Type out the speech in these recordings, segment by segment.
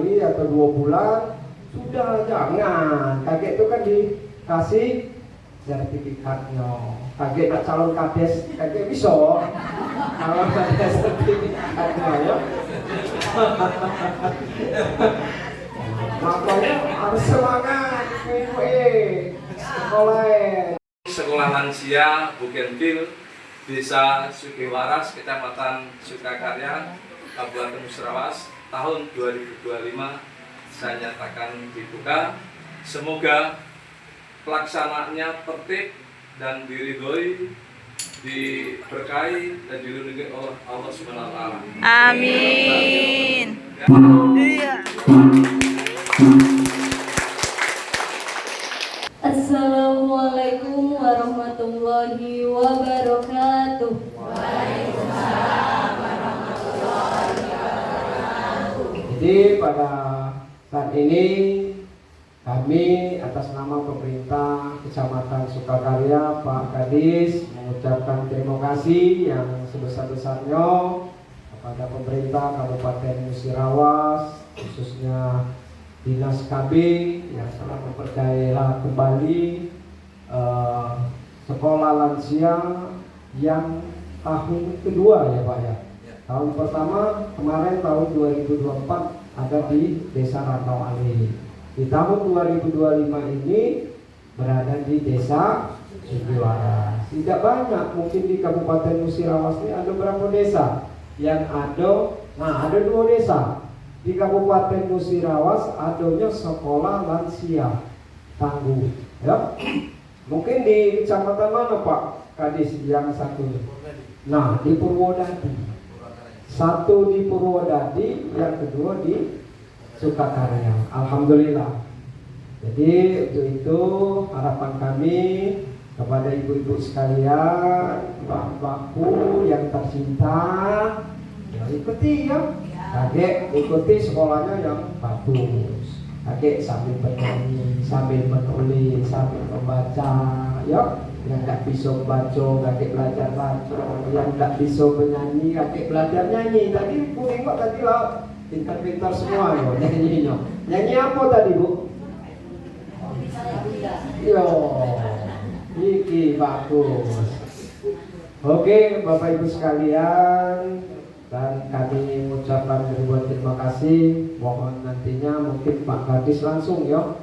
hari atau 2 bulan, sudah jangan. Kakek itu kan dikasih sertifikatnya. Kakek nak calon kades, kakek bisa. Kalau ada sertifikatnya ya. Makanya harus semangat, Sekolah lansia Bugenvil, Desa Sugiwaras, Kecamatan Sukakarya, Kabupaten Musirawas, tahun 2025 saya nyatakan dibuka. Semoga pelaksanaannya tertib dan diridhoi, diberkahi dan dilindungi oleh Allah Subhanahu wa taala. Amin. Iya. Assalamualaikum warahmatullahi wabarakatuh. Waalaikumsalam warahmatullahi wabarakatuh. Jadi pada saat ini kami atas nama pemerintah Kecamatan Sukakarya, Pak Kadis, mengucapkan terima kasih yang sebesar-besarnya kepada pemerintah Kabupaten Musirawas, khususnya Dinas KB yang telah mempercayai kembali sekolah lansia yang tahun kedua ya Pak ya. Tahun pertama kemarin tahun 2024 ada di Desa Rantau Ali. Di tahun 2025 ini berada di Desa Sugiwaras. Tidak banyak, mungkin di Kabupaten Musirawas ini ada berapa desa yang ada? Nah, ada 2 desa. Di Kabupaten Musirawas adanya sekolah lansia tangguh, ya. Mungkin di kecamatan mana Pak Kadis yang satunya? Nah, di Purwodadi. Satu di Purwodadi, yang kedua di Sukakarya. Alhamdulillah. Jadi untuk itu harapan kami kepada ibu-ibu sekalian, mbak-mbakku yang tercinta, ya ikuti ya. Kakek ikuti sekolahnya yang bagus. Kakek sambil bernyanyi, sambil menulis, sambil membaca, ya. Yang tidak bisa membaca, kakek belajar baca. Yang tidak bisa menyanyi, kakek belajar nyanyi. Tadi Bu tengok tadi lah, pintar-pintar semua loh nyanyinya. Nyanyi apa tadi Bu? Yo, iki bagus. Oke, Bapak Ibu sekalian, dan kami mengucapkan ribuan terima kasih. Mohon nantinya mungkin Pak Kadis langsung ya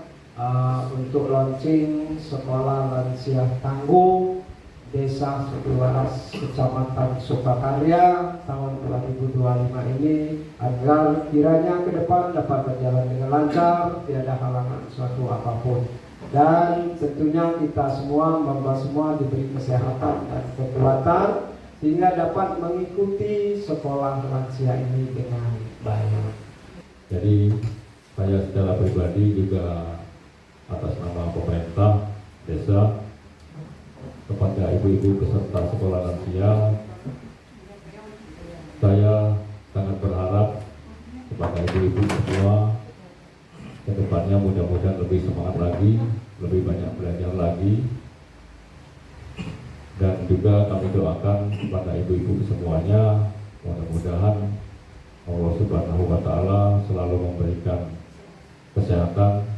untuk launching sekolah lansia tangguh Desa Sugiwaras Kecamatan Sukakarya tahun 2025 ini, agar kiranya ke depan dapat berjalan dengan lancar, tiada halangan suatu apapun. Dan tentunya kita semua, Bapak semua diberi kesehatan dan kekuatan sehingga dapat mengikuti sekolah lansia ini dengan baik. Jadi saya secara pribadi juga atas nama pemerintah desa kepada ibu-ibu peserta sekolah lansia, saya sangat berharap kepada ibu-ibu semua ke depannya mudah-mudahan lebih semangat lagi, lebih banyak belajar lagi, dan juga kami doakan kepada ibu-ibu semuanya mudah-mudahan Allah Subhanahu wa taala selalu memberikan kesehatan,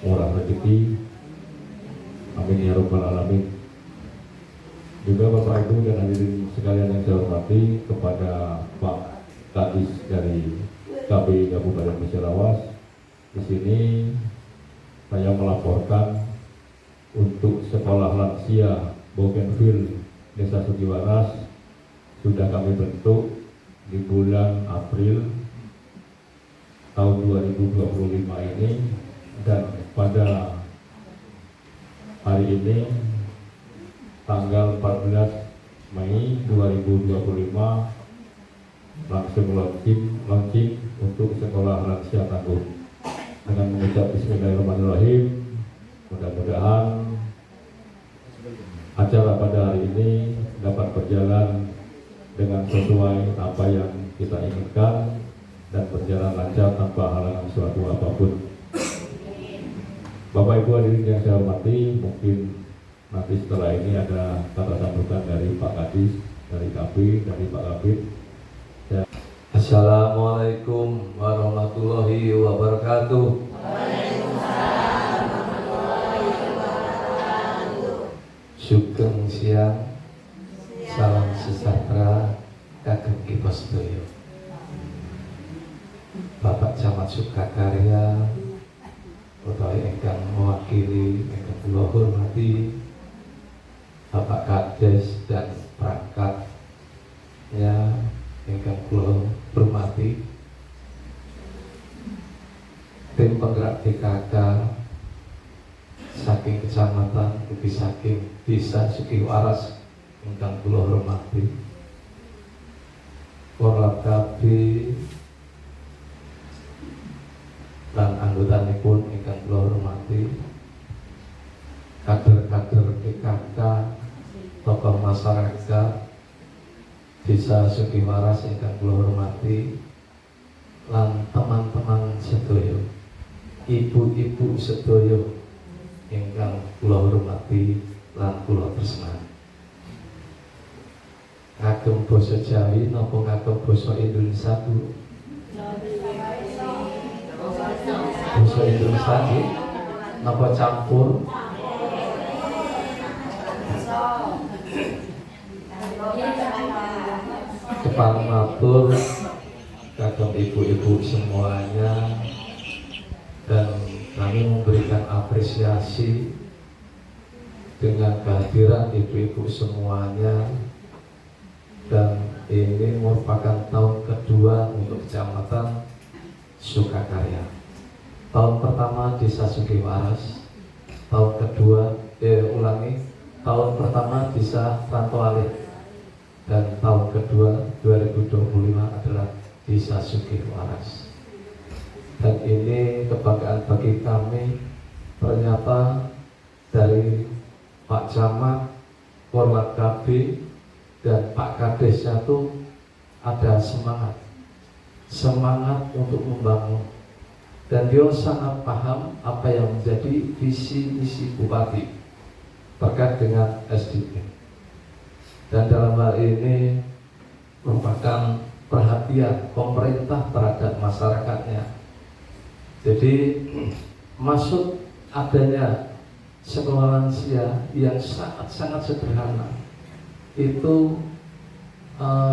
murah rezeki, amin ya rabbal alamin. Juga Bapak Ibu dan hadirin sekalian yang saya hormati, kepada Pak Kadis dari KB Kabupaten Musirawas, di sini saya melaporkan untuk sekolah lansia Bugenvil Desa Sugiwaras sudah kami bentuk di bulan April tahun 2025 ini, dan pada hari ini tanggal 14 Mei 2025 langsung launching untuk sekolah lansia tangguh. Dengan mengucap bismillahirrahmanirrahim, mudah-mudahan acara pada hari ini dapat berjalan dengan sesuai apa yang kita inginkan dan berjalan lancar tanpa halangan suatu apapun. Bapak Ibu hadirin yang saya hormati, mungkin nanti setelah ini ada kata sambutan dari Pak Kadis, dari KB, dari Pak Kabid. Assalamualaikum warahmatullahi wabarakatuh. Sugeng siang, salam sejahtera kagem kita sedaya. Bapak Camat Sukakarya utawi ingkang mewakili ingkang kula hormati Bapak Kades dan perangkat ya ingkang kula hormati, tim penggerak PKK saking kecamatan ugi saking desa Sukiwaras ingkang kula hormati, Korlap KB dan anggotanipun ingkang kula hormati, kader-kader PKK, tokoh masyarakat desa Sukiwaras ingkang kula hormati, lan teman-teman sedaya, ibu-ibu sedaya ingkang kula hormati lan kula tresnani. Ngagem basa Jawi napa ngagem basa Indonesia, Bu? Basa Indonesia nggih napa campur? Kepala matur kagem ibu-ibu semuanya, dan kami memberikan apresiasi dengan kehadiran ibu-ibu semuanya, dan ini merupakan tahun kedua untuk Kecamatan Sukakarya. Tahun pertama Desa Sukiwaras, tahun kedua tahun pertama Desa Rantoalih, dan tahun kedua 2025 adalah Desa Sukiwaras. Dan ini kebanggaan bagi kami, ternyata dari Pak Camat, Korlap KB, dan Pak Kadesnya itu ada semangat untuk membangun, dan dia sangat paham apa yang menjadi visi misi Bupati terkait dengan SDM, dan dalam hal ini merupakan perhatian pemerintah terhadap masyarakatnya. Jadi maksud adanya sekolah lansia yang sangat sederhana itu,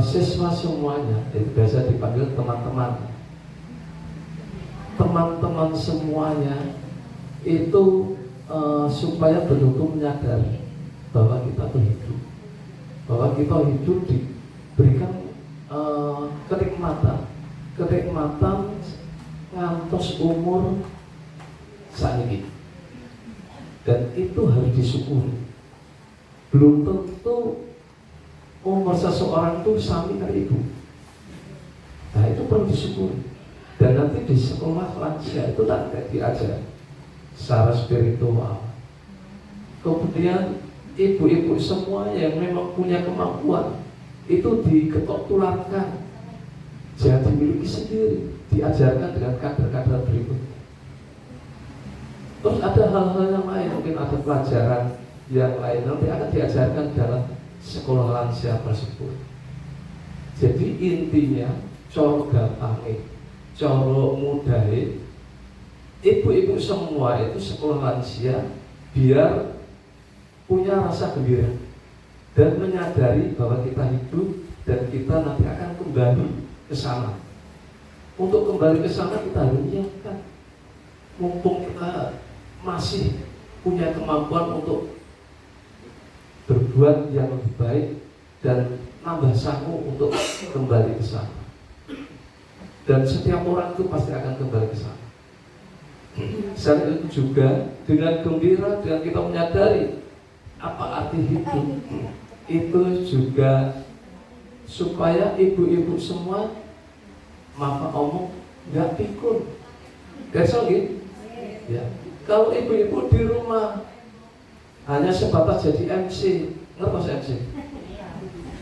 siswa semuanya, itu biasa dipanggil teman-teman semuanya itu supaya betul-betul menyadari bahwa kita tuh hidup, bahwa kita hidup diberikan kenikmatan ngantos umur saiki, dan itu harus disyukuri. Belum tentu umur seseorang itu sami kali ibu. Nah, itu perlu disyukuri. Dan nanti di sekolah lansia itu tak diajar secara spiritual. Kemudian ibu-ibu semua yang memang punya kemampuan itu diketok tularkan, jangan dimiliki sendiri, diajarkan dengan kader-kader berikutnya. Terus ada hal-hal yang lain, mungkin ada pelajaran yang lain nanti akan diajarkan dalam sekolah lansia tersebut. Jadi intinya coro gampangnya, coro mudahnya, ibu-ibu semua itu sekolah lansia biar punya rasa gembira dan menyadari bahwa kita hidup dan kita nanti akan kembali ke sana. Untuk kembali ke sana kita harus menyiapkan, mumpung kita masih punya kemampuan untuk berbuat yang lebih baik dan nambah sanggup untuk kembali ke sana. Dan setiap orang itu pasti akan kembali ke sana. Selain itu juga dengan gembira, dengan kita menyadari apa arti hidup, itu juga supaya ibu-ibu semua, maaf omong, nggak pikun. Kesel gitu? Ya. Kalau ibu-ibu di rumah hanya sebatas jadi MC, ngerti MC?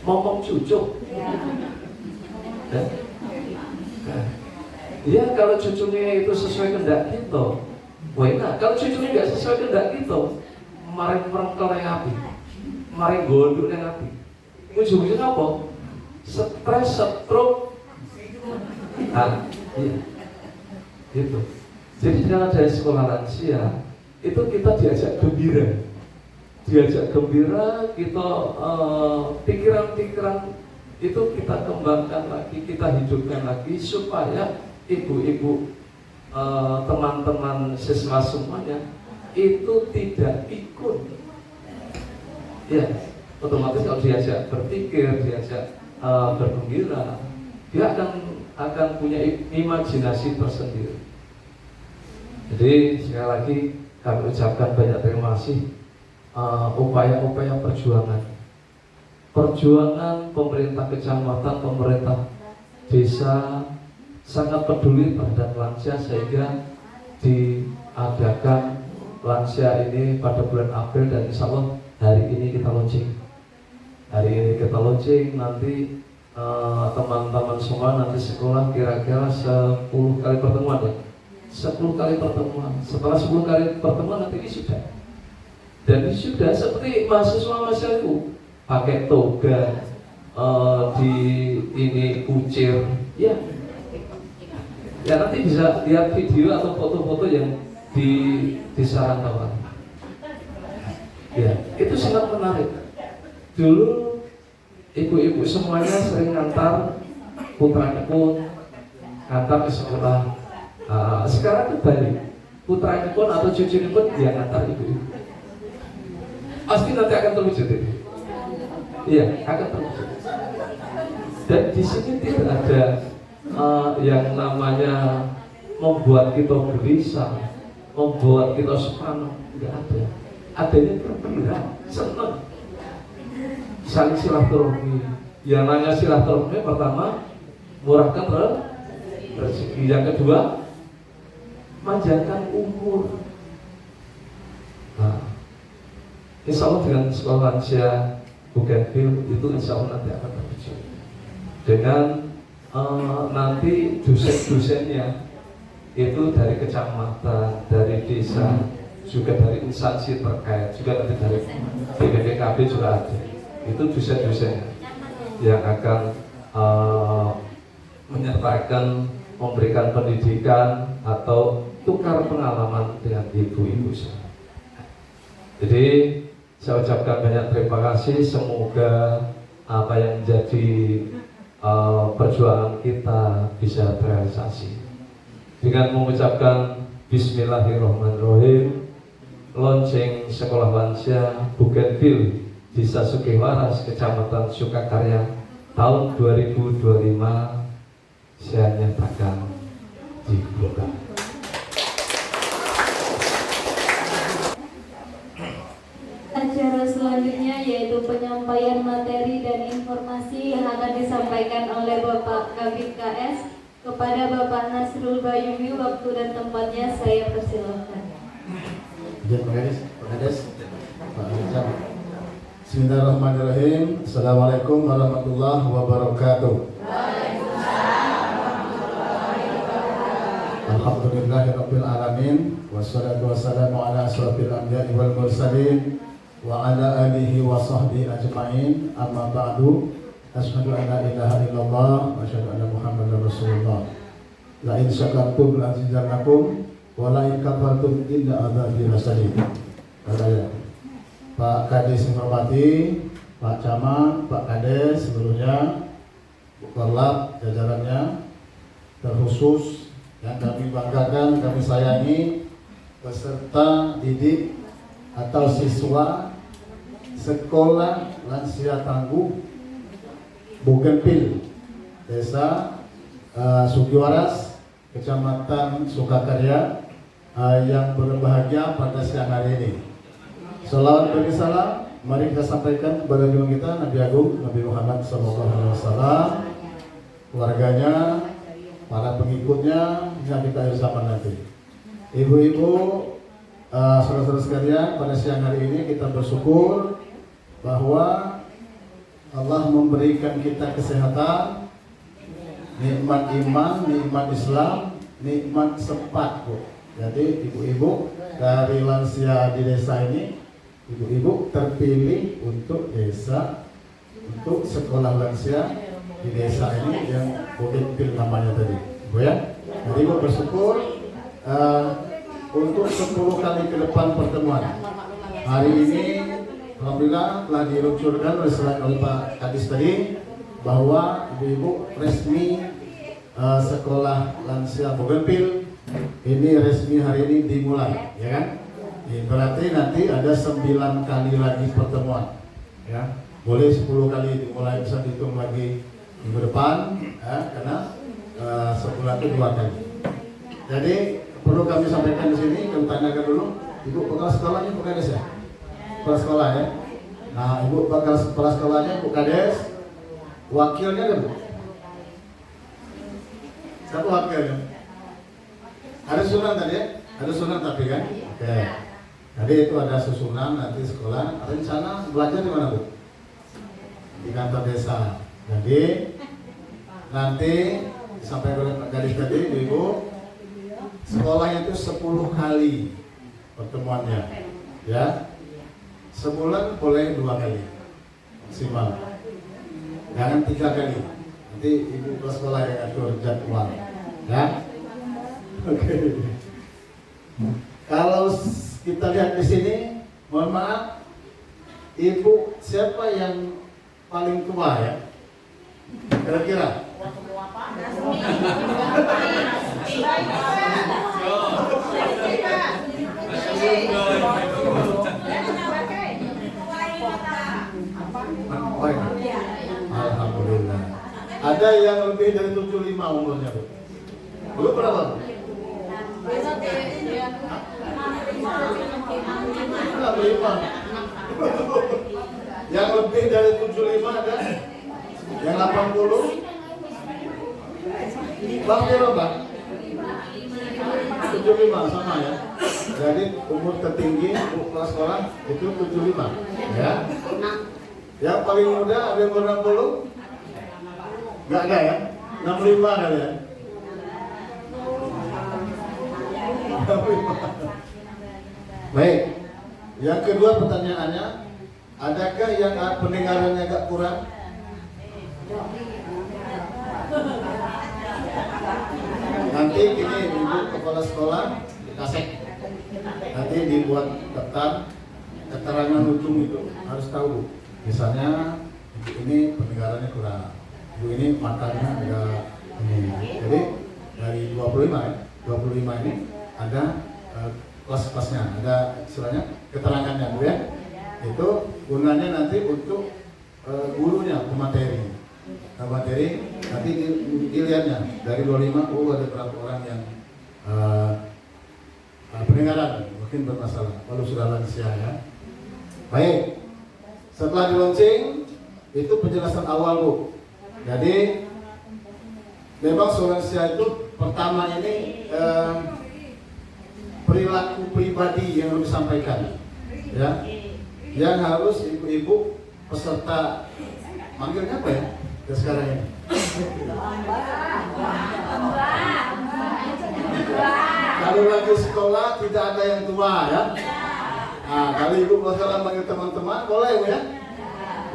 Ngomong cucuk. Ya, kalau cucunya itu sesuai kehendak kita, enak. Kalau cucunya nggak sesuai kehendak kita, mari merengkel yang api, mari gondok yang api. Ujung-ujungnya apa? Stres, stroke, Nah, iya. Gitu. Jadi dengan adanya sekolah lansia itu kita diajak gembira, kita pikiran-pikiran itu kita kembangkan lagi, kita hidupkan lagi supaya ibu-ibu, teman-teman siswa semuanya itu tidak ikut. Ya, otomatis kalau diajak berpikir, diajak bergembira, dia akan punya imajinasi tersendiri. Jadi sekali lagi kami ucapkan banyak terima kasih upaya-upaya perjuangan pemerintah kecamatan, pemerintah desa sangat peduli terhadap lansia sehingga diadakan lansia ini pada bulan April dan insya Allah hari ini kita launching. Nanti teman-teman semua nanti sekolah kira-kira 10 kali pertemuan ya. 10 kali pertemuan. Setelah 10 kali pertemuan nanti wisuda. Dan wisuda seperti mahasiswa itu pakai toga, di ini kucir, ya nanti bisa lihat video atau foto-foto yang di Sarantau. Ya, itu sangat menarik. Dulu ibu-ibu semuanya sering ngantar putranya pun ngantar ke sekolah. Sekarang kembali, putranya pun atau cucunya pun dia ngantar ibu-ibu. Pasti nanti akan terwujud ini. Iya, akan terwujud. Dan di sini tidak ada yang namanya membuat kita gelisah, membuat kita semangat, tidak ada. Adanya gembira, senang, saling silaturahmi. Yang namanya silaturahmi pertama murahkan rezeki, yang kedua manjakan umur. Nah, insya Allah dengan sekolah lansia Bougainville itu insya Allah nanti akan terwujud dengan nanti dosen-dosennya itu dari kecamatan, dari desa, juga dari instansi terkait, juga nanti dari BPKB juga ada. Itu dosen-dosennya yang akan menyertakan, memberikan pendidikan atau tukar pengalaman dengan ibu-ibu semua. Jadi saya ucapkan banyak terima kasih. Semoga apa yang menjadi perjuangan kita bisa terrealisasi. Dengan mengucapkan Bismillahirrahmanirrahim, launching sekolah lansia Bougainville Desa Sukiwaras, Kecamatan Sukakarya tahun 2025 saya nyatakan dibuka. Acara selanjutnya yaitu penyampaian materi dan informasi yang akan disampaikan oleh Bapak Kabid KS kepada Bapak Nasrul Bayumi. Waktu dan tempatnya saya persilahkan. Bismillahirrahmanirrahim. Assalamualaikum warahmatullahi wabarakatuh. Alhamdulillahirabbil alamin wassalatu wassalamu ala asyrofil anbiya'i wal mursalin wa ala alihi wa sahbihi ajma'in. Amma ba'du. Asyhadu an la ilaha illallah wa asyhadu anna Muhammadar Rasulullah. La in syakartum la azidannakum wa la in kafartum inna adzabi lasyadid. Pak Kades yang hormati, Pak Camat, Pak Kades seluruhnya, Bu Korlap jajarannya, terkhusus yang kami banggakan, kami sayangi peserta didik atau siswa Sekolah Lansia Tangguh Bougainville Desa Sukiwaras, Kecamatan Sukakarya yang berbahagia pada siang hari ini. Salawat bagi salam, mari kita sampaikan kepada junjungan kita Nabi Agung Nabi Muhammad SAW, keluarganya, para pengikutnya, hingga kita akhir zaman nanti. Ibu-ibu, saudara-saudara sekalian, pada siang hari ini kita bersyukur bahwa Allah memberikan kita kesehatan, nikmat iman, nikmat Islam, nikmat sempat, Bu. Jadi ibu-ibu dari lansia di desa ini, ibu-ibu terpilih untuk desa, untuk sekolah lansia di desa ini yang Bougainville namanya tadi. Bu ya. Jadi Ibu bersyukur untuk 10 kali ke depan pertemuan. Hari ini alhamdulillah telah diluncurkan oleh Pak Kadis tadi bahwa ibu-ibu resmi sekolah lansia Bougainville ini resmi hari ini dimulai, ya kan? Berarti nanti ada 9 kali lagi pertemuan, ya. Boleh 10 kali dimulai, bisa dihitung lagi minggu depan, ya, karena sebulan itu 2 kali. Jadi perlu kami sampaikan di sini, kami tanyakan dulu, ibu kepala sekolahnya Bu Kades ya? Kepala sekolah ya. Nah, ibu kepala sekolahnya Bu Kades, wakilnya ada Bu? Satu wakilnya. Ada susunan tadi ya? Ada susunan tapi kan? Oke. Jadi itu ada susunan nanti sekolah. Rencana belajar di mana Bu? Di kantor desa. Jadi nanti sampai oleh Pak Gadis tadi, Ibu, sekolahnya itu 10 kali pertemuannya, ya. Sebulan boleh 2 kali maksimal, jangan 3 kali. Nanti ibu ke sekolah yang atur jadwal, ya. Oke. Kalau kita lihat di sini, mohon maaf, ibu siapa yang paling tua ya? Kira-kira? Alhamdulillah. Ada yang lebih dari 75 umurnya, Bu. Lu berapa? 65. Yang lebih dari 75 ada? Yang 80? Bang berapa? 75 sama ya. Jadi umur tertinggi untuk kelas sekolah itu 75, ya. Yang paling muda ada yang umur 60? Enggak ada ya? 65 kali ya? 65. Baik. Yang kedua pertanyaannya, adakah yang pendengarannya agak kurang? Nanti ini ibu kepala sekolah kasih, nanti dibuat daftar keterangan ujung itu harus tahu. Misalnya ibu ini pendengarannya kurang, ibu ini matanya agak ini. Jadi dari 25 ya, 25 ini ada kelas-kelasnya, ada istilahnya keterangannya, Bu ya. Itu gunanya nanti untuk gurunya pemateri. Nah, materi nanti dilihatnya dari 25, ada berapa orang yang pendengaran mungkin bermasalah kalau sudah lansia ya. Baik, setelah di launching itu penjelasan awal Bu. Jadi memang lansia itu pertama ini perilaku pribadi yang harus disampaikan, ya, yang harus ibu-ibu peserta manggilnya apa ya? Sekarang ini. Kalau lagi sekolah tidak ada yang tua ya. Nah, kalau ibu sekarang manggil teman-teman boleh Bu ya?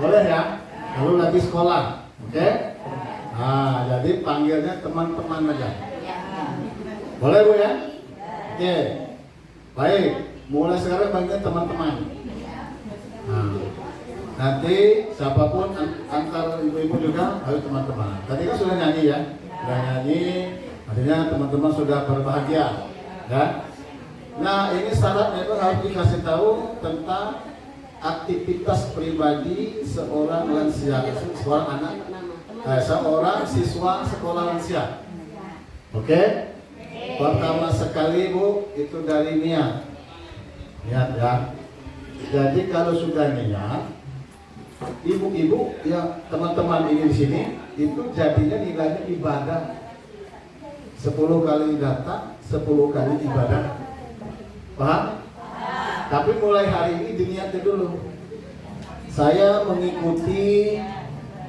Boleh ya. Kalau lagi sekolah, oke? Nah, jadi panggilnya teman-teman aja. Boleh Bu ya? Oke. Baik, mulai sekarang panggil teman-teman. Nah, nanti siapapun antar ibu-ibu juga harus teman-teman. Tadi kan sudah nyanyi ya, sudah nyanyi, artinya teman-teman sudah berbahagia, ya. Nah ini syaratnya itu harus dikasih tahu tentang aktivitas pribadi seorang lansia, seorang anak, seorang siswa sekolah lansia. Oke? Pertama sekali Bu itu dari niat ya. Jadi kalau sudah niat, ibu-ibu yang teman-teman ini di sini itu jadinya nilainya ibadah 10 kali datang 10 kali ibadah, paham? Tapi mulai hari ini diniatnya dulu, saya mengikuti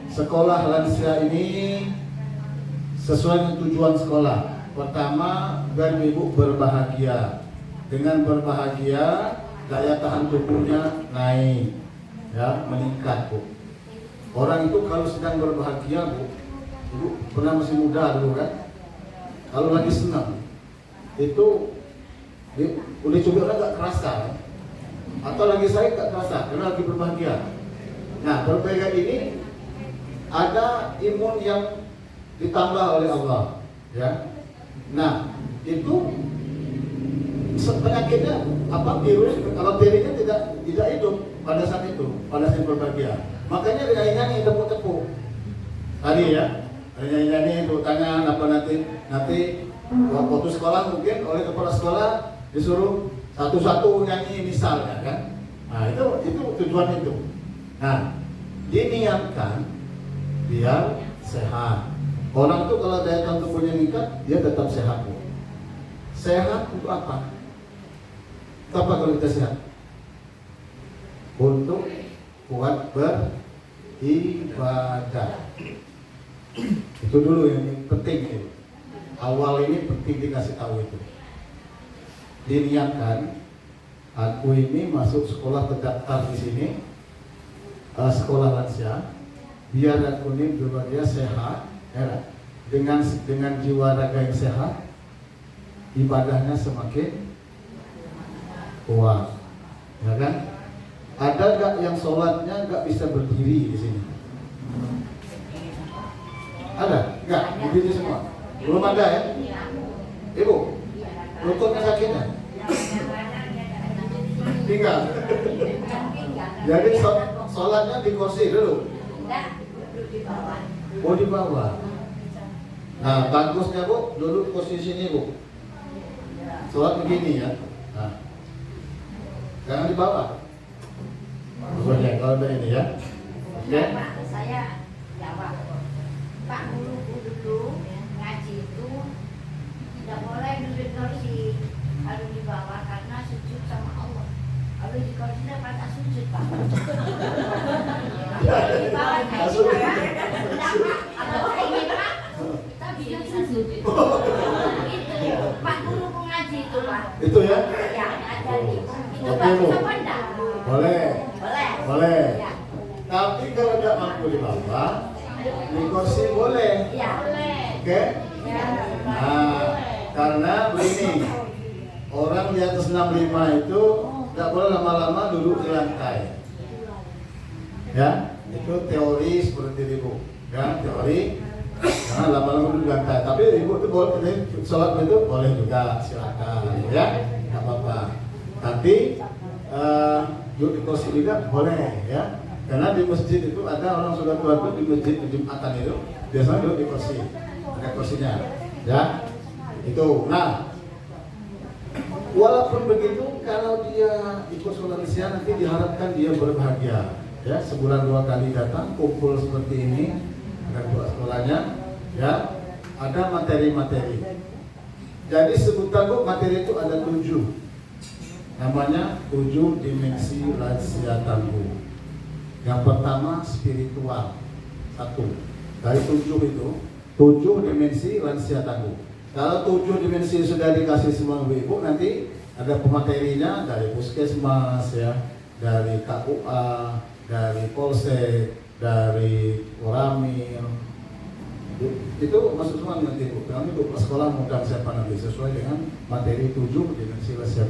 sekolah lansia ini sesuai dengan tujuan sekolah. Pertama, biar ibu berbahagia. Dengan berbahagia daya tahan tubuhnya naik, ya, meningkat Bu. Orang itu kalau sedang berbahagia Bu, ibu pernah masih muda dulu kan, kalau lagi senang itu udah coba nggak kerasa, atau lagi sakit nggak kerasa karena lagi berbahagia. Nah, berbahagia ini ada imun yang ditambah oleh Allah, ya. Nah, itu penyakitnya virus bakterinya tidak hidup pada saat itu, pada saat berbahagia. Makanya nyanyi tepuk-tepuk tadi ya, nyanyi itu tanya apa nanti waktu sekolah mungkin oleh kepala sekolah disuruh satu-satu nyanyi misalnya kan. Nah itu tujuan itu. Nah diniatkan biar sehat. Orang tuh kalau daya tahan tubuhnya meningkat, dia tetap sehat. Sehat untuk apa? Untuk apa kalau kita sehat? Untuk kuat beribadah. Itu dulu yang penting ini. Awal ini penting dikasih tahu itu. Diniatkan, aku ini masuk sekolah terdaftar di sini, sekolah lansia, biar aku ini berbahagia sehat, ya, dengan jiwa raga yang sehat, ibadahnya semakin kuat, ya kan? Ada gak yang sholatnya gak bisa berdiri di sini? Ada? Enggak? Berdiri semua? Belum ada ya? Ibu? Lututnya sakitnya? Tinggal? Jadi sholatnya di kursi dulu? Oh di bawah? Nah bagusnya Bu, duduk kursi sini Bu. Sholat begini ya? Nah, jangan di bawah. Maksudnya kalau ada ini ya? Oke? Saya jawab, Pak Guru dulu ngaji itu tidak boleh duduk kursi, harus di bawah karena sujud sama Allah. Kalau di kursi dapat sujud Pak. Di bawah ngaji kalau ingin Pak, kita bisa sujud. Itu Pak Guru ngaji itu Pak. Itu ya? Ya ngajari. Itu Oke, Pak Bu. bisa pandang. Boleh. Boleh. Boleh. Ya. Tapi kalau tidak mampu di bawah, di kursi boleh. Ya. Oke? Ya. Nah, karena begini, orang di atas 65 itu tidak boleh lama-lama duduk di lantai. Ya, itu teori seperti itu, ya, teori. Jangan lama-lama duduk di lantai. Tapi ibu itu boleh, sholat itu boleh juga, silakan, ya, nggak apa-apa. Tapi duduk di kursi juga boleh, ya. Karena di masjid itu ada orang sudah tua itu di masjid di Jumatan itu biasanya duduk di kursi, ada kursinya, ya. Itu. Nah, walaupun begitu, kalau dia ikut sholat isya nanti diharapkan dia berbahagia, ya. Sebulan 2 kali datang kumpul seperti ini, ada dua sekolahnya, ya. Ada materi-materi. Jadi sebutan Bu, materi itu ada 7. Namanya 7 dimensi lansia tangguh. Yang pertama spiritual, 1. Dari 7 itu 7 dimensi lansia tangguh. Kalau 7 dimensi sudah dikasih semua ibu, nanti ada pematerinya dari puskesmas, ya, dari KUA, dari Polsek, dari Koramil. Itu masuk semua nanti Bu. Kami Bu sekolah mudah siapa nanti sesuai dengan materi 7 dimensi lansia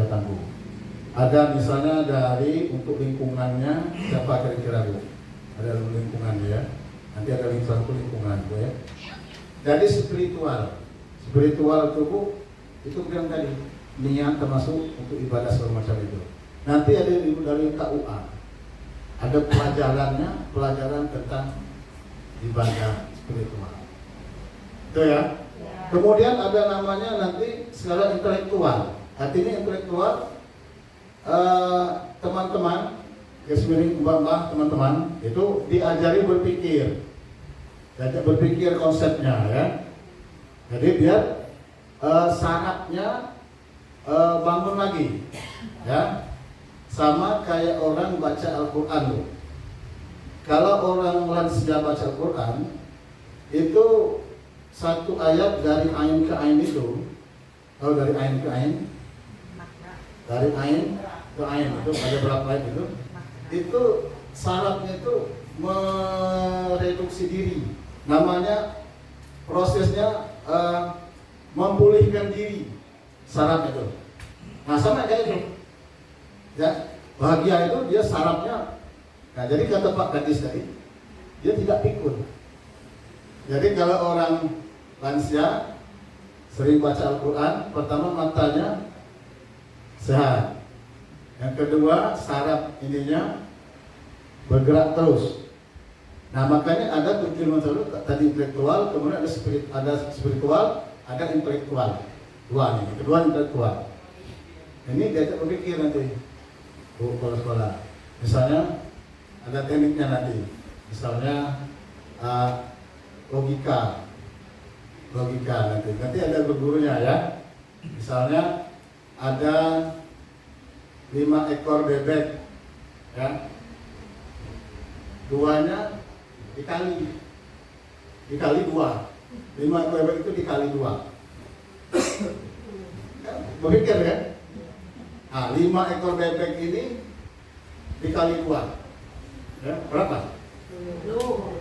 tangguh. Ada misalnya dari untuk lingkungannya siapa kira-kira Bu? Ada lingkungannya ya. Nanti ada lingkungan Bu ya. Jadi spiritual itu Bu, itu bilang tadi niat termasuk untuk ibadah segala macam itu. Nanti ada dari KUA. Ada pelajaran tentang ibadah spiritual. Itu ya. Kemudian ada namanya nanti skala intelektual. Artinya intelektual teman-teman, teman-teman itu diajari berpikir, konsepnya ya. Jadi biar sarafnya bangun lagi, ya. Sama kayak orang baca Al-Quran loh. Kalau orang lansia baca Al-Quran itu satu ayat dari ain ke ain itu, kalau dari ain ke ain, itu ada berapa ayat itu sarafnya itu mereduksi diri, namanya prosesnya memulihkan diri, syarat itu. Nah sama kayak itu, ya bahagia itu dia syaratnya. Nah jadi kata Pak Kadis tadi, dia tidak pikun. Jadi kalau orang lansia sering baca Al-Quran, pertama matanya sehat, yang kedua syarat ininya bergerak terus. Nah makanya ada tujuh masalah tadi intelektual, kemudian ada spiritual, ada intelektual. Dua nih, kedua intelektual. Ini diajak berpikir nanti, sekolah. Misalnya ada tekniknya nanti, misalnya logika nanti ada bergurunya ya. Misalnya ada 5 ekor bebek, ya, duanya dikali 2, 5 ekor bebek itu dikali 2. Berpikir ya, nah 5 ekor bebek ini dikali 2, ya, berapa? 10.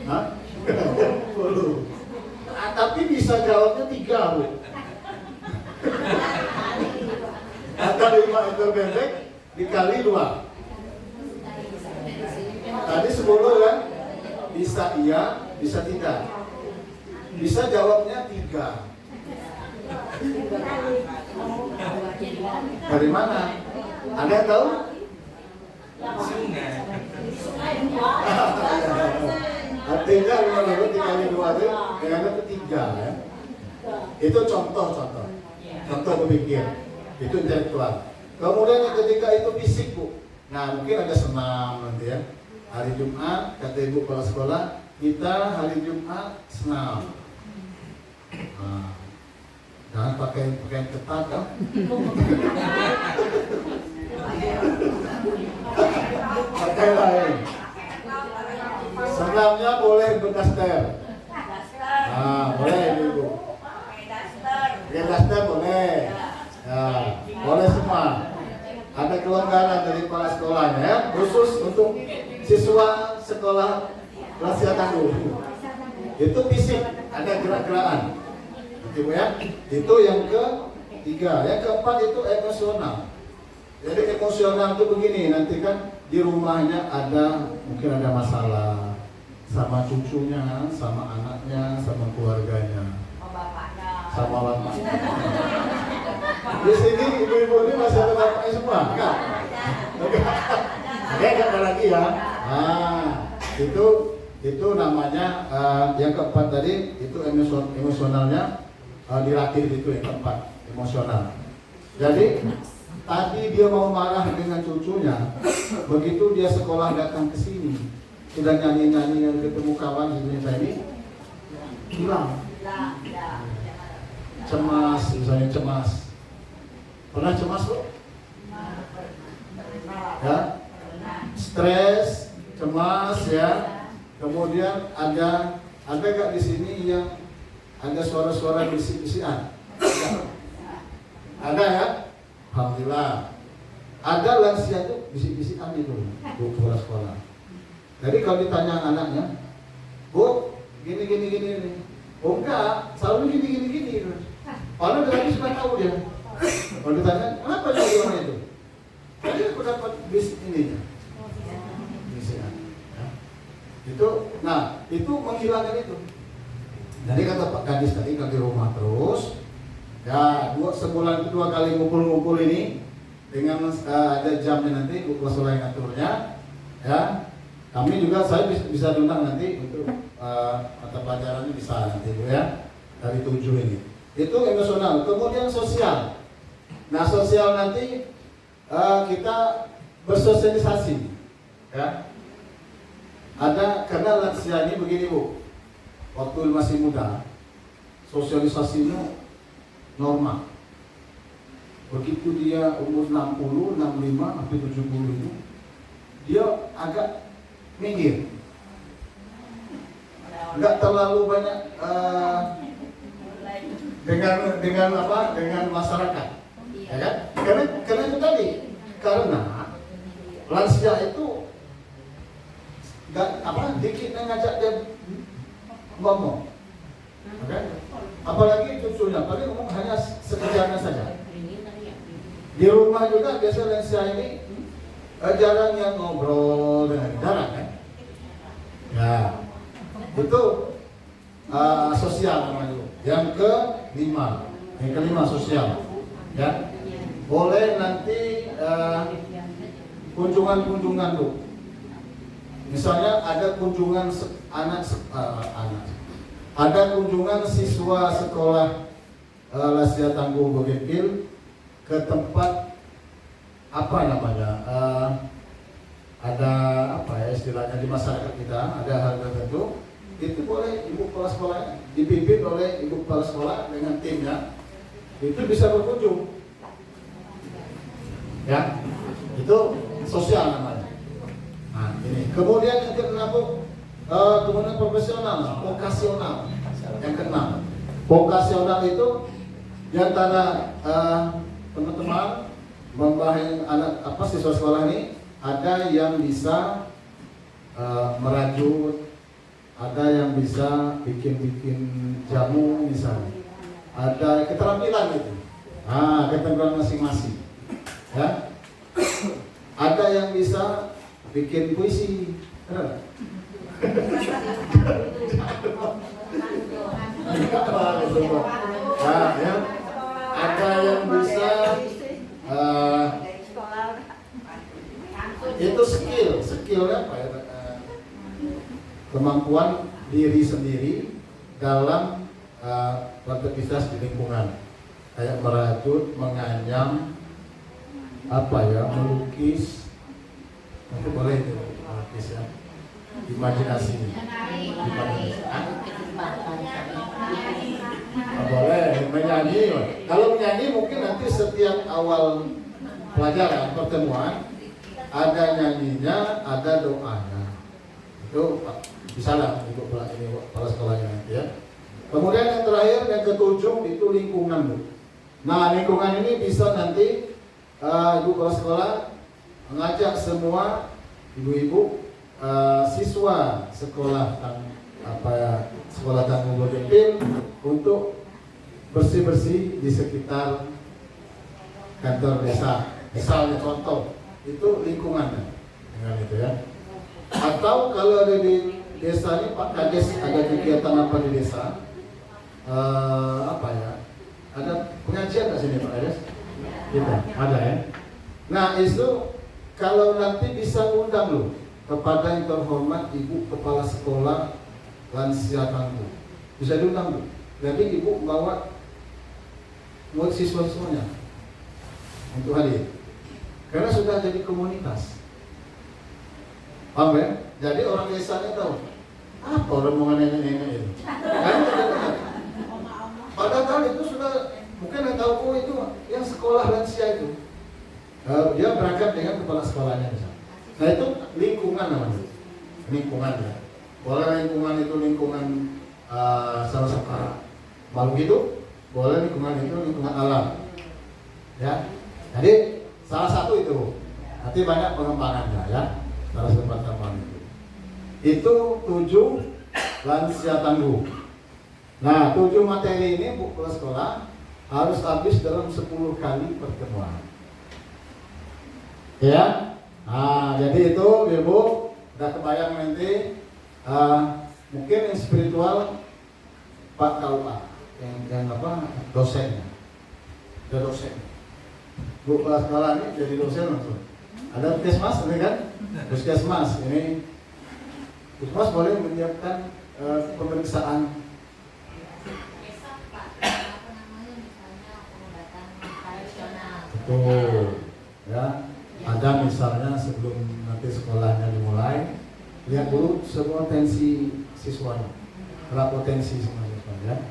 Hah? 10. Tapi bisa jawabnya 3, Bu. Atau 5 ekor bebek dikali 2. Tadi 10 kan? Bisa iya, bisa tidak. Bisa jawabnya 3. Dari mana? Ada yang tahu? Artinya 5 bebek dikali 2 itu dengan itu 3 ya. Itu contoh berpikir. Itu intelektual. Kemudian yang ketiga itu fisik, Bu. Nah mungkin ada senam nanti ya. Hari Jumat kata ibu kepala sekolah, kita hari Jumat senam. Nah, jangan pakai ketat kan? Pakai lain. Senamnya boleh berdaster. Nah, boleh ibu. Pakai daster boleh. Ya, boleh semua. Ada kelonggaran dari kepala sekolahnya ya, khusus untuk siswa sekolah lansia tangguh. Itu fisik, ada gerak-gerakan. Ibu ya, itu yang ketiga. Yang keempat itu emosional. Jadi emosional itu begini, nanti kan di rumahnya mungkin ada masalah sama cucunya, sama anaknya, sama keluarganya, sama bapaknya. Di sini ibu-ibu ini masih ada bapaknya semua, enggak? Enggak ada lagi ya. Nah, itu namanya yang keempat tadi itu emosionalnya dilatih, itu yang keempat, emosional. Jadi tadi dia mau marah dengan cucunya, begitu dia sekolah datang ke sini, sudah nyanyi-nyanyi yang ketemu kawan ini hilang. Cemas, misalnya cemas. Pernah cemas, Bu? Ya, stres, cemas ya. Kemudian ada nggak di sini yang ada suara-suara bisik-bisikan? Ada ya? Alhamdulillah. Ada lansia itu bisik-bisikan itu, Bu, kepala sekolah. Jadi kalau ditanya anaknya, Bu, gini. Oh enggak, selalu gini. Padahal lagi sudah tahu dia. Kalau ditanya, kenapa dia orang itu? Jadi aku dapat bis ininya. Bisikan. Ya. Itu menghilangkan itu. Jadi kata Pak Kadis tadi, kalau di rumah terus, ya sebulan itu 2 kali ngumpul-ngumpul ini dengan ada jamnya nanti, Bu Kuasa yang ngaturnya, ya. Kami juga saya bisa diundang nanti untuk mata pelajarannya bisa nanti, Bu ya, dari 7 ini. Itu emosional. Kemudian sosial. Nah sosial nanti kita bersosialisasi, ya. Karena lansia ini begini, Bu. Waktu masih muda, sosialisasinya normal. Begitu dia umur 60, 65, sampai 70 itu, dia agak minggir. Enggak terlalu banyak dengan masyarakat. Ya kan? Karena itu tadi, karena lansia itu dikit ngajak dia ngomong, okay? apalagi cucunya, paling ngomong hanya sekejarnya saja. Di rumah juga biasa lansia ini jarang yang ngobrol dengan jarang kan? Ya, itu sosial namanya. Yang kelima sosial, ya. Boleh nanti kunjungan tuh. Misalnya ada kunjungan ada kunjungan siswa sekolah Lansia Tangguh Bougainville ke tempat apa namanya, ada apa ya istilahnya di masyarakat kita, ada hal tertentu, itu boleh ibu kepala sekolah dipimpin oleh ibu kepala sekolah dengan timnya, itu bisa berkunjung, ya, itu sosial namanya. Nah ini, kemudian yang keenam kemudian profesional, vokasional, yang keenam, vokasional itu diantara teman-teman membahayakan anak siswa sekolah ini, ada yang bisa merajut, ada yang bisa bikin jamu misalnya, ada keterampilan itu, keterampilan masing-masing, ya. Ada yang bisa bikin puisi, nah, ya. Ada yang bisa itu skillnya apa ya, kemampuan diri sendiri dalam beraktivitas di lingkungan, kayak merajut, menganyam, melukis, itu boleh itu melukis ya, imajinasi. Boleh menyanyi. Kalau menyanyi mungkin nanti setiap awal pelajaran pertemuan ada nyanyinya, ada doanya. Itu bisa lah ibu kepala sekolahnya nanti ya. Kemudian yang terakhir, yang ketujuh itu lingkungan. Nah lingkungan ini bisa nanti ibu kepala sekolah mengajak semua ibu-ibu siswa sekolah sekolah Tangguh Bougainville untuk bersih-bersih di sekitar kantor desa. Misalnya contoh itu lingkungannya dengan itu ya. Atau kalau ada di desa ini Pak Kades ada kegiatan apa di desa, ada pengajian nggak sini Pak Kades? Kita ada ya. Nah itu kalau nanti bisa undang loh kepada yang terhormat ibu kepala sekolah Lansia Tangguh, bisa diundang loh. Jadi ibu bawa siswa-siswanya untuk hadir, karena sudah jadi komunitas. Paham ya? Jadi orang desanya tahu apa rombongan nenek-nenek itu. Padahal itu sudah mungkin yang tahu itu yang sekolah lansia itu. Dia berangkat dengan kepala sekolahnya misalnya. Nah itu lingkungan namanya. Lingkungan ya. Boleh lingkungan itu lingkungan salah satu makhluk hidup, boleh lingkungan itu lingkungan alam. Ya. Jadi salah satu itu. Nanti banyak pengembangannya ya. Salah satu pengembangan itu. Itu 7 Lansia Tangguh. Nah 7 materi ini bu kepala sekolah harus habis dalam 10 kali pertemuan. Ya. Nah, jadi itu ibu udah kebayang nanti mungkin yang spiritual Pak KUA yang dosennya, ada dosen. Bu kepala sekolah ini jadi dosen langsung. Ada puskesmas ini kan? Puskesmas ini puskesmas boleh menyiapkan pemeriksaan. Betul, ya. Ada misalnya sebelum nanti sekolahnya dimulai, lihat dulu semua tensi siswanya, kalau potensi semua siswanya.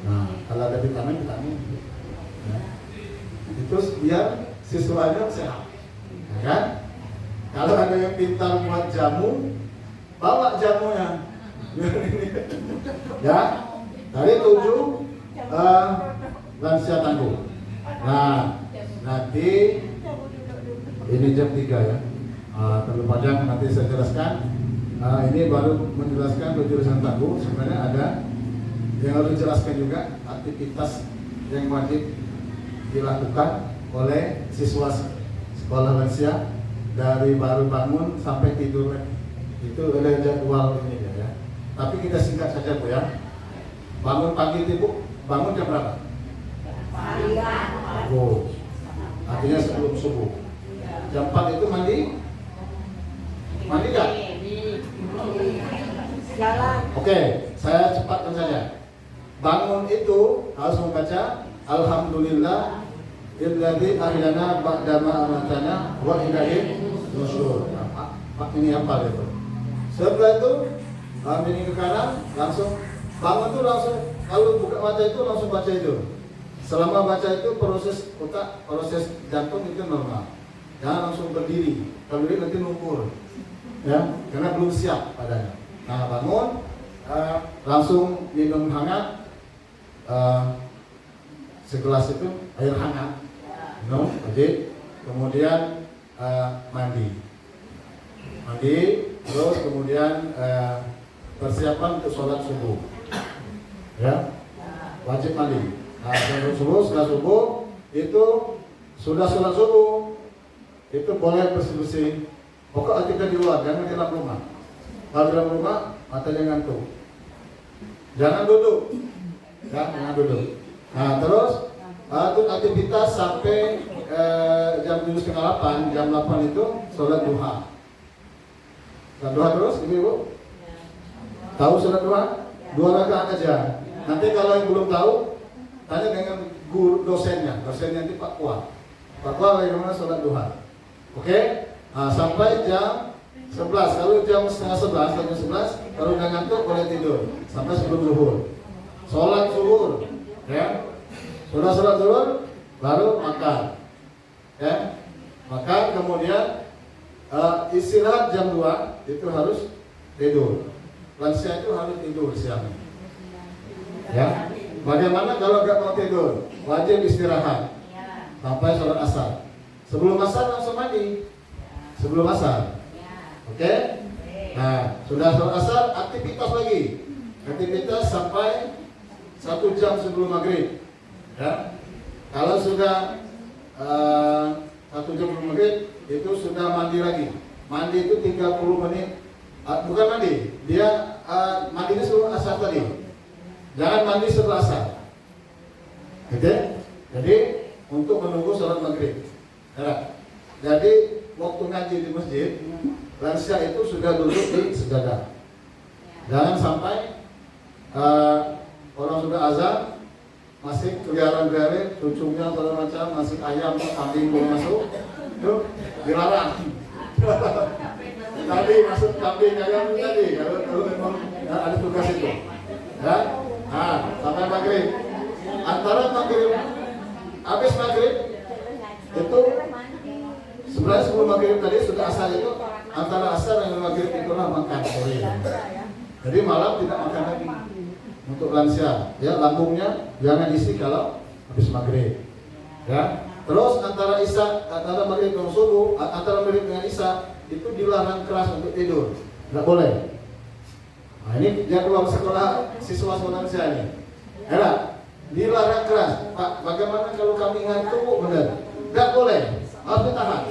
Nah, kalau ada vitamin, ya. Itu biar siswanya sehat, ya kan? Kalau ada yang pintar buat jamu, bawa jamunya. Ya, dari 7 Lansia Tangguh. Nah, nanti ini jam 3 ya. Terlalu panjang nanti saya jelaskan. Ini baru menjelaskan 7 Lansia Tangguh. Sebenarnya ada yang harus dijelaskan juga aktivitas yang wajib dilakukan oleh siswa sekolah lansia dari baru bangun sampai tidur. Itu ada jadwal ini ya. Tapi kita singkat saja Bu ya. Bangun pagi itu Bu, bangun jam berapa? Oh, artinya sebelum subuh. Jam 4 itu mandi? Mandi nggak? Oke, saya cepatkan saja. Bangun itu harus membaca Alhamdulillah illadzi ahyana ba'da ma amatana wa ilaihi nusyur. Pak ini apa itu? Setelah itu ambil ke kanan, langsung bangun itu langsung kalau buka mata itu langsung baca itu. Selama baca itu proses otak, proses jantung itu normal. Jangan langsung berdiri. Kalau berdiri nanti lumpur. Ya, karena belum siap padanya. Nah, bangun langsung minum hangat. Segelas itu air hangat, minum, wajib. Kemudian mandi, terus kemudian persiapan untuk sholat subuh, ya, wajib mandi. Nah, setelah subuh itu sudah sholat subuh, itu boleh bersih-bersih. Pokok ketika di luar, jangan di dalam rumah. Kalau di dalam rumah, matanya ngantuk. Jangan duduk. Jangan duduk. Nah, terus untuk aktivitas sampai jam 7:30, jam 8 itu sholat duha. Sholat duha terus, Ibu? Tahu sholat duha? 2 rakaat aja. Nanti kalau yang belum tahu, tanya dengan guru dosennya. Dosennya itu Pak Kuah. Pak Kuah bagaimana sholat duha? Oke? Nah, sampai jam 11. Kalau jam setengah 11, jam 11, kalau udah ngantuk boleh tidur sampai sebelum zuhur. Sholat zuhur, ya. Sudah sholat zuhur, baru makan, ya. Makan kemudian istirahat jam 2 itu harus tidur. Lansia itu harus tidur siang, ya. Bagaimana kalau nggak mau tidur? Wajib istirahat sampai sholat asar. Sebelum asar langsung mandi. Sebelum asar, oke? Nah, sudah sholat asar, aktivitas lagi. Aktivitas sampai 1 jam sebelum maghrib, ya. Kalau sudah 1 jam sebelum maghrib, itu sudah mandi lagi. Mandi itu 30 menit. Bukan mandi, dia mandinya sebelum asar tadi. Jangan mandi setelah asar. Oke? Jadi untuk menunggu sholat maghrib, ya. Jadi waktu ngaji di masjid, lansia itu sudah duduk di sejadah. Jangan sampai orang sudah azan masih keliaran-keliaran, cucunya segala macam, masih ayam, kambing belum masuk, itu dilarang. Tadi masuk kambing ayam tadi, kalau memang ada tugas itu, ya. Nah, sampai maghrib. Antara maghrib, habis maghrib itu sebenarnya sebelum maghrib tadi sudah asar itu, antara asar dan maghrib itulah makan sore. Jadi malam tidak makan lagi. Untuk lansia, ya, lambungnya jangan isi kalau habis maghrib, ya. Terus antara maghrib dan subuh, antara maghrib dengan isya itu dilarang keras untuk tidur, nggak boleh. Nah, ini jadwal sekolah siswa lansia ini, ya, dilarang keras. Pak, bagaimana kalau kami ngantuk? Benar, nggak boleh, harus ditahan.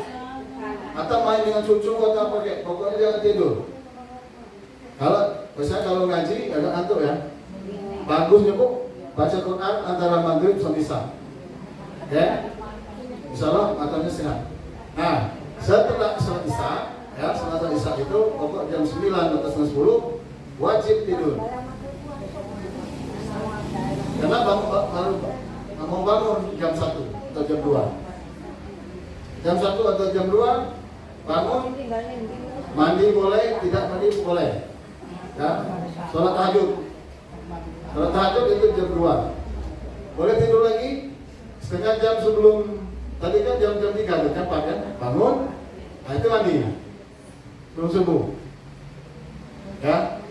Atau main dengan cucu atau apa kayak, pokoknya jangan tidur. Misalnya kalau ngaji agak ngantuk ya. Bagusnya Bu, baca Quran antara maghrib sampai isya, ya. Insyaallah matanya sehat. Nah, setelah sholat isya, ya, setelah isya itu pokok jam 9 atau setengah 10 wajib tidur. Karena mau bangun jam 1 atau jam 2. Jam 1 atau jam 2 bangun, mandi boleh, tidak mandi boleh, ya. Sholat tahajud. Sholat tahajud itu jam 2. Boleh tidur lagi setengah jam sebelum, tadi kan jam 3, jam 4 kan, bangun, nah itu mandi sebelum subuh, ya.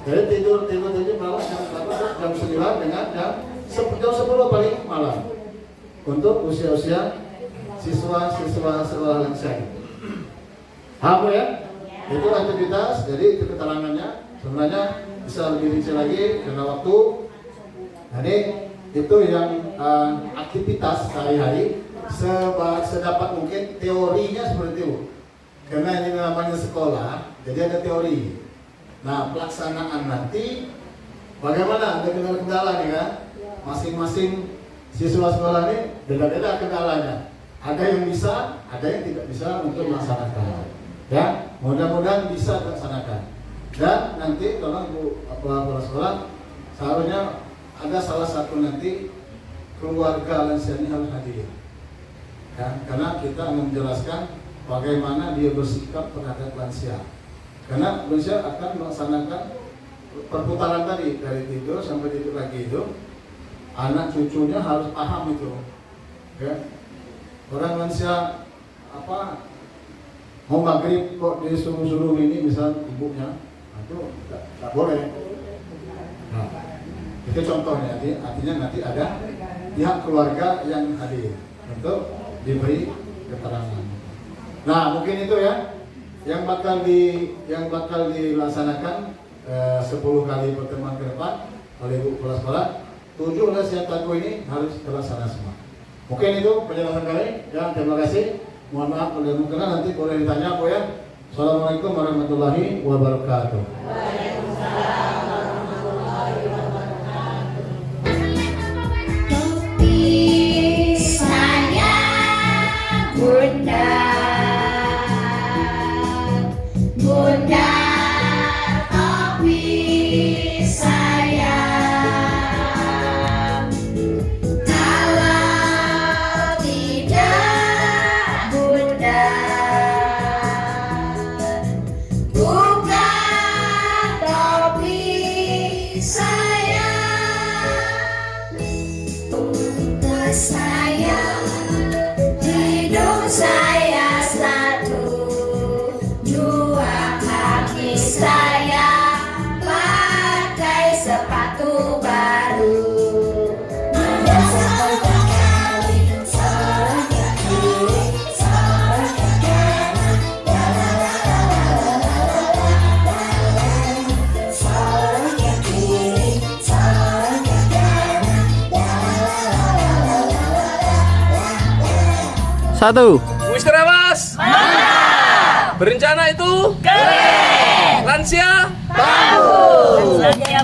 Jadi tidur malam jam 9 dengan jam 10 paling malam untuk usia-usia siswa sekolah lansia. Paham ya? Itu aktivitas, jadi itu keterangannya. Sebenarnya bisa lebih rinci lagi karena waktu. Jadi itu yang aktivitas sehari-hari sedapat mungkin teorinya seperti itu. Karena ini namanya sekolah, jadi ada teori. Nah, pelaksanaan nanti bagaimana? Ada kendala-kendala nih kan? Masing-masing siswa sekolah ini beda-beda kendalanya. Ada yang bisa, ada yang tidak bisa untuk melaksanakan. Ya, mudah-mudahan bisa dilaksanakan. Dan nanti tolong Bu kepala sekolah, seharusnya ada salah satu nanti keluarga lansia ini harus hadir. Ya, karena kita akan menjelaskan bagaimana dia bersikap terhadap lansia. Karena lansia akan melaksanakan perputaran tadi dari tidur sampai tidur lagi itu. Anak cucunya harus paham itu. Ya. Orang lansia mau maghrib kok disuruh-suruh ini misal ibunya, itu tidak boleh. Nah, itu contohnya. Artinya nanti ada pihak keluarga yang hadir untuk diberi keterangan. Nah, mungkin itu ya yang bakal dilaksanakan 10 kali pertemuan ke depan oleh Bu Kepala Sekolah. 7 yang tahu ini harus terlaksana semua. Mungkin itu penjelasan kami. Ya, terima kasih. Mohon maaf kalau mungkin nanti boleh ditanya Bu ya. Assalamualaikum warahmatullahi wabarakatuh. Waalaikumsalam warahmatullahi wabarakatuh. Topi saya Bunda, Bunda topi saya. Kalau tidak Bunda, buka topi saya. Untuk saya, hidung saya satu, dua kaki saya pakai sepatu baru. Ada sepatu kaki, sepatu kiri, sepatu kanan, sepatu kiri, sepatu kanan. Satu. Musrawas. Berencana itu? Keren. Lansia? Bagus. Lansia